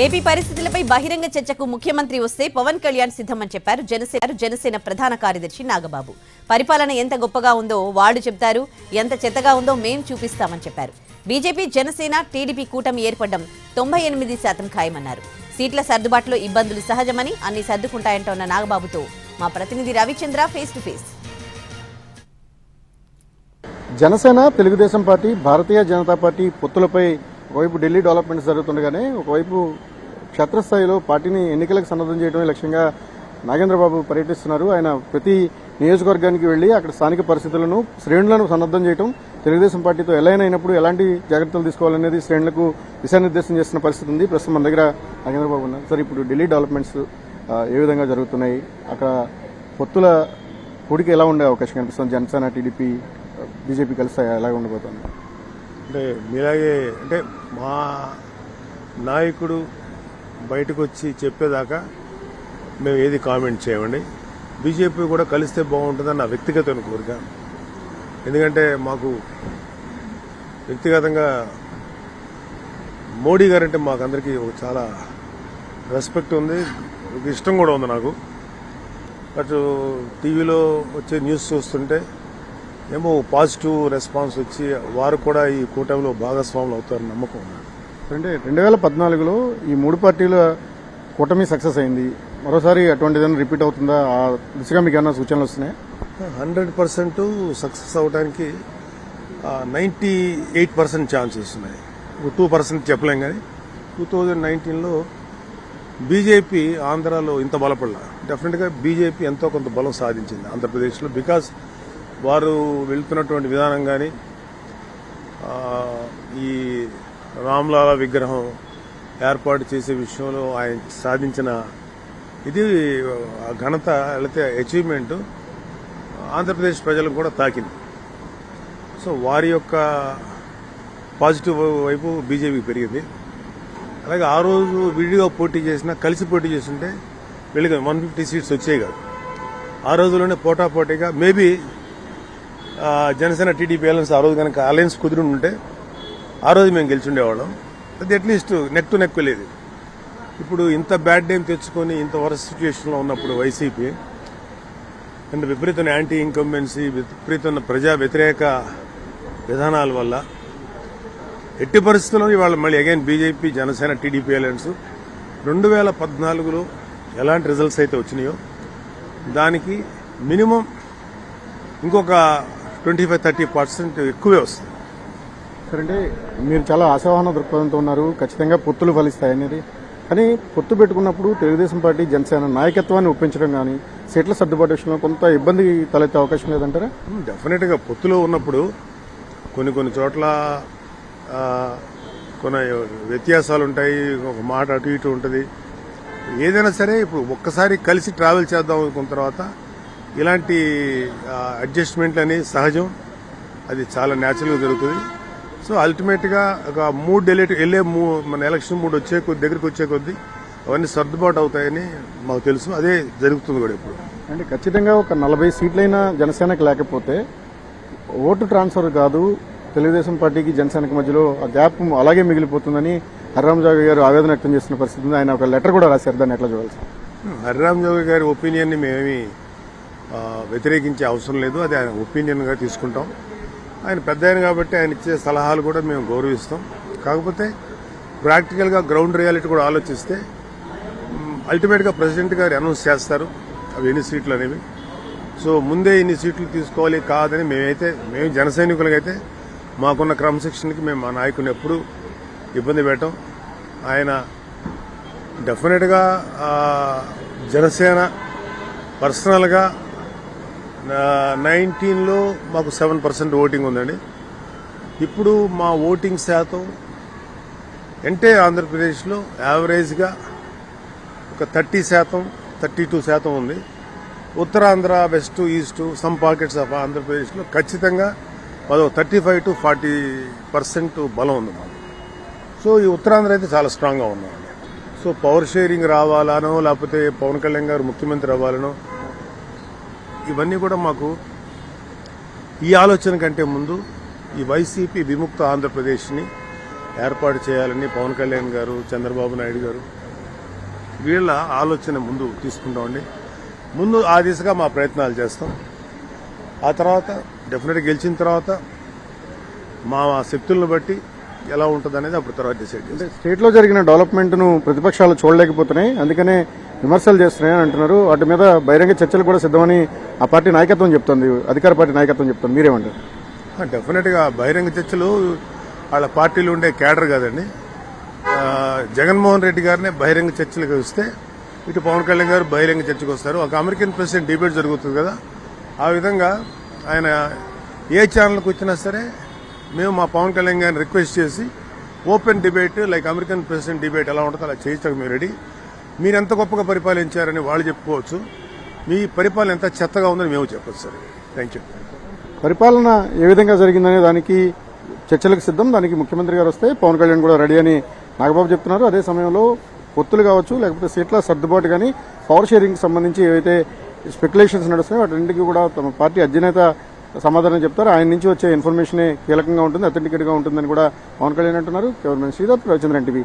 AP పరిస్థితులపై బహిరంగ చర్చకు ముఖ్యమంత్రి వస్తే పవన్ కళ్యాణ్ సిద్ధమని చెప్పారు జనసేన ప్రధాన కార్యదర్శి నాగబాబు. పరిపాలన ఎంత గొప్పగా ఉందో వాళ్లు చెప్తారు, ఎంత చెత్తగా ఉందో మేం చూపిస్తామని చెప్పారు. బీజేపీ జనసేన టీడీపీ కూటమి ఏర్పడడం 98% ఖాయమన్నారు. సీట్ల సర్దుబాటులో ఇబ్బందులు సహజమని, అన్ని సర్దుకుంటాయంటోన్న నాగబాబుతో మా ప్రతినిధి Ravichandra face to face. Janasena, Telugu Desam party, Bharatiya Janata party పొత్తులపై ఒకవైపు ఢిల్లీ డెవలప్మెంట్స్ జరుగుతుండగానే ఒకవైపు క్షేత్రస్థాయిలో పార్టీని ఎన్నికలకు సన్నద్ధం చేయడమే లక్ష్యంగా నాగేంద్రబాబు పర్యటిస్తున్నారు. ఆయన ప్రతి నియోజకవర్గానికి వెళ్లి అక్కడ స్థానిక పరిస్థితులను, శ్రేణులను సన్నద్ధం చేయడం, తెలుగుదేశం పార్టీతో ఎలైన్ అయినప్పుడు ఎలాంటి జాగ్రత్తలు తీసుకోవాలనేది శ్రేణులకు దిశానిర్దేశం చేస్తున్న పరిస్థితి ఉంది. ప్రస్తుతం మన దగ్గర నాగేంద్రబాబు ఉన్నారు. సార్, ఇప్పుడు ఢిల్లీ డెవలప్మెంట్స్ ఏ విధంగా జరుగుతున్నాయి? అక్కడ పొత్తుల కూడికి ఎలా ఉండే అవకాశం కనిపిస్తుంది? జనసేన, టీడీపీ, బీజేపీ కలిసి ఎలా ఉండబోతుంది? అంటే మీలాగే అంటే మా నాయకుడు బయటకు వచ్చి చెప్పేదాకా మేము ఏది కామెంట్ చేయమండి. బీజేపీ కూడా కలిస్తే బాగుంటుందని నా వ్యక్తిగత కోరిక. ఎందుకంటే మాకు వ్యక్తిగతంగా మోడీ గారంటే మాకందరికీ చాలా రెస్పెక్ట్ ఉంది, ఒక ఇష్టం కూడా ఉంది నాకు. బట్ టీవీలో వచ్చే న్యూస్ చూస్తుంటే ఏమో పాజిటివ్ రెస్పాన్స్ వచ్చి వారు కూడా ఈ కూటమిలో భాగస్వాములు అవుతారని నమ్మకం ఉంది. అంటే 2014లో ఈ మూడు పార్టీల కూటమి సక్సెస్ అయింది. మరోసారి అటువంటిదైనా రిపీట్ అవుతుందా? ఆ దిశగా మీకు ఏమైనా సూచనలు వస్తున్నాయి? 100% సక్సెస్ అవడానికి 98% ఛాన్సెస్ ఉన్నాయి. 2% చెప్పలేం. కానీ 2019లో బీజేపీ ఆంధ్రాలో ఇంత బలపడలా. డెఫినెట్గా బీజేపీ ఎంతో కొంత బలం సాధించింది ఆంధ్రప్రదేశ్లో. బికాస్ వారు వెళ్తున్నటువంటి విధానం కానీ, ఈ రామ్లాలా విగ్రహం ఏర్పాటు చేసే విషయంలో ఆయన సాధించిన ఇది ఘనత, లేకపోతే అచీవ్మెంట్ ఆంధ్రప్రదేశ్ ప్రజలకు కూడా తాకింది. సో వారి యొక్క పాజిటివ్ వైపు బీజేపీ పెరిగింది. అలాగే ఆ రోజు విడిగా పోటీ చేసినా, కలిసి పోటీ చేస్తుంటే వెళ్ళి 150 సీట్స్ వచ్చాయి కాదు. ఆ రోజుల్లోనే పోటాపోటీగా మేబీ జనసేన టీడీపీ అలయన్స్ ఆ రోజు కనుక అలయన్స్ కుదిరి ఉంటే ఆ రోజు మేము గెలిచిండేవాళ్ళం. అది అట్లీస్ట్ నెక్ టు నెక్ వెళ్ళేది. ఇప్పుడు ఇంత బ్యాడ్ టైం తెచ్చుకొని ఇంత వరస్ట్ సిచ్యువేషన్లో ఉన్నప్పుడు వైసీపీ అండ్ విపరీతమైన యాంటీ ఇన్కంబెన్సీ, విపరీతమైన ప్రజా వ్యతిరేక విధానాల వల్ల ఎట్టి పరిస్థితుల్లో ఇవాళ మళ్ళీ again BJP, Janasena, TDP alliance 2014లో ఎలాంటి రిజల్ట్స్ అయితే వచ్చినాయో దానికి మినిమం ఇంకొక 25-30% ఎక్కువే వస్తుంది. సరే, అంటే మీరు చాలా ఆశావాహన దృక్పథంతో ఉన్నారు, ఖచ్చితంగా పొత్తులు ఫలిస్తాయనేది. కానీ పొత్తు పెట్టుకున్నప్పుడు తెలుగుదేశం పార్టీ, జనసేన నాయకత్వాన్ని ఒప్పించడం కానీ, సీట్ల సర్దుబాటు విషయంలో కొంత ఇబ్బంది తలెత్తే అవకాశం లేదంటారా? డెఫినెట్గా పొత్తులో ఉన్నప్పుడు కొన్ని చోట్ల కొన్ని వ్యత్యాసాలు ఉంటాయి, ఒక మాట అటు ఇటు ఉంటుంది. ఏదైనా సరే ఇప్పుడు ఒక్కసారి కలిసి ట్రావెల్ చేద్దాం అనుకున్న తర్వాత ఇలాంటి అడ్జస్ట్మెంట్లు అనేది సహజం, అది చాలా న్యాచురల్గా జరుగుతుంది. సో అల్టిమేట్గా ఒక మన ఎలక్షన్ మూడు దగ్గరికి వచ్చే కొద్దీ అవన్నీ సర్దుబాటు అవుతాయని మాకు తెలుసు. అదే జరుగుతుంది కూడా ఇప్పుడు. అంటే ఖచ్చితంగా ఒక 40 సీట్లైనా జనసేనకు లేకపోతే ఓటు ట్రాన్స్ఫర్ కాదు, తెలుగుదేశం పార్టీకి జనసేనకు మధ్యలో ఆ గ్యాప్ అలాగే మిగిలిపోతుందని హరిరామ్ జోగి గారు ఆవేదన వ్యక్తం చేస్తున్న పరిస్థితి ఉంది. ఆయన ఒక లెటర్ కూడా రాశారు. దాన్ని ఎట్లా చూడాలి? హరిరామ్ జోగి గారి ఒపీనియన్ని మేమేమి వ్యతిరేకించే అవసరం లేదు. అది ఆయన ఒపీనియన్గా తీసుకుంటాం. ఆయన పెద్ద ఆయన కాబట్టి ఆయన ఇచ్చే సలహాలు కూడా మేము గౌరవిస్తాం. కాకపోతే ప్రాక్టికల్గా గ్రౌండ్ రియాలిటీ కూడా ఆలోచిస్తే అల్టిమేట్గా ప్రెసిడెంట్ గారు అనౌన్స్ చేస్తారు అవి ఎన్ని సీట్లు అనేవి. సో ముందే ఇన్ని సీట్లు తీసుకోవాలి కాదని మేము జన సైనికులకైతే మాకున్న క్రమశిక్షణకి మేము మా నాయకుని ఎప్పుడూ ఇబ్బంది పెట్టాం. ఆయన డెఫినెట్గా జనసేన పర్సనల్గా 19లో మాకు 7% ఓటింగ్ ఉందండి. ఇప్పుడు మా ఓటింగ్ శాతం అంటే ఆంధ్రప్రదేశ్లో యావరేజ్గా ఒక 30%, 32% ఉంది. Uttarandhra, west, east, some pockets of ఆంధ్రప్రదేశ్లో ఖచ్చితంగా 35 to 40% బలం ఉంది మాకు. సో ఈ ఉత్తరాంధ్ర అయితే చాలా స్ట్రాంగ్గా ఉన్నామండి. సో పవర్ షేరింగ్ రావాలనో, లేకపోతే పవన్ కళ్యాణ్ గారు ముఖ్యమంత్రి అవ్వాలనో, ఇవన్నీ కూడా మాకు ఈ ఆలోచన కంటే ముందు ఈ వైసీపీ విముక్త ఆంధ్రప్రదేశ్ని ఏర్పాటు చేయాలని పవన్ కళ్యాణ్ గారు, చంద్రబాబు నాయుడు గారు వీళ్ళ ఆలోచన ముందు తీసుకుంటామండి. ముందు ఆ దిశగా మా ప్రయత్నాలు చేస్తాం. ఆ తర్వాత డెఫినెట్గా గెలిచిన తర్వాత మా శక్తులను బట్టి ఎలా ఉంటుంది అనేది అప్పుడు తర్వాత డిసైడ్ చేస్తాం. అంటే స్టేట్ లో జరిగిన డెవలప్మెంట్ ను ప్రతిపక్షాలు చూడలేకపోతున్నాయి, అందుకనే విమర్శలు చేస్తున్నాయని అంటున్నారు. వాటి మీద బహిరంగ చర్చలు కూడా సిద్ధమని ఆ పార్టీ నాయకత్వం చెప్తోంది, అధికార పార్టీ నాయకత్వం చెప్తుంది. మీరేమంటారు? డెఫినెట్గా బహిరంగ చర్చలు వాళ్ళ పార్టీలు ఉండే క్యాడర్ కాదండి. జగన్మోహన్ రెడ్డి గారిని బహిరంగ చర్చలకు వస్తే ఇటు పవన్ కళ్యాణ్ గారు బహిరంగ చర్చకు వస్తారు. ఒక అమెరికన్ ప్రెసిడెంట్ డిబేట్ జరుగుతుంది కదా, ఆ విధంగా ఆయన ఏ ఛానల్కి వచ్చినా సరే మేము మా పవన్ కళ్యాణ్ గారిని రిక్వెస్ట్ చేసి open debate like American president debate ఎలా ఉంటుందో అలా చేయించడానికి మేము రెడీ. మీరు ఎంత గొప్పగా పరిపాలించారని వాళ్ళు చెప్పుకోవచ్చు, మీ పరిపాలన ఎంత చెత్తగా ఉందని మేము చెప్పచ్చు సార్. Thank you. పరిపాలన ఏ విధంగా జరిగిందనే దానికి చర్చలకు సిద్ధం. దానికి ముఖ్యమంత్రి గారు వస్తే పవన్ కళ్యాణ్ కూడా రెడీ అని నాగబాబు చెప్తున్నారు. అదే సమయంలో పొత్తులు కావచ్చు, లేకపోతే సీట్ల సర్దుబాటు కానీ పవర్ షేరింగ్ సంబంధించి ఏవైతే స్పెక్యులేషన్స్ నడుస్తున్నాయో వాటింటికి కూడా తమ పార్టీ అధినేత సమాధానం చెప్తారు. ఆయన నుంచి వచ్చే ఇన్ఫర్మేషనే కీలకంగా ఉంటుంది, అథెంటికేట్ గా ఉంటుందని కూడా పవన్ కళ్యాణ్ అంటున్నారు. Cameraman Sridhar, Ravichandran TV.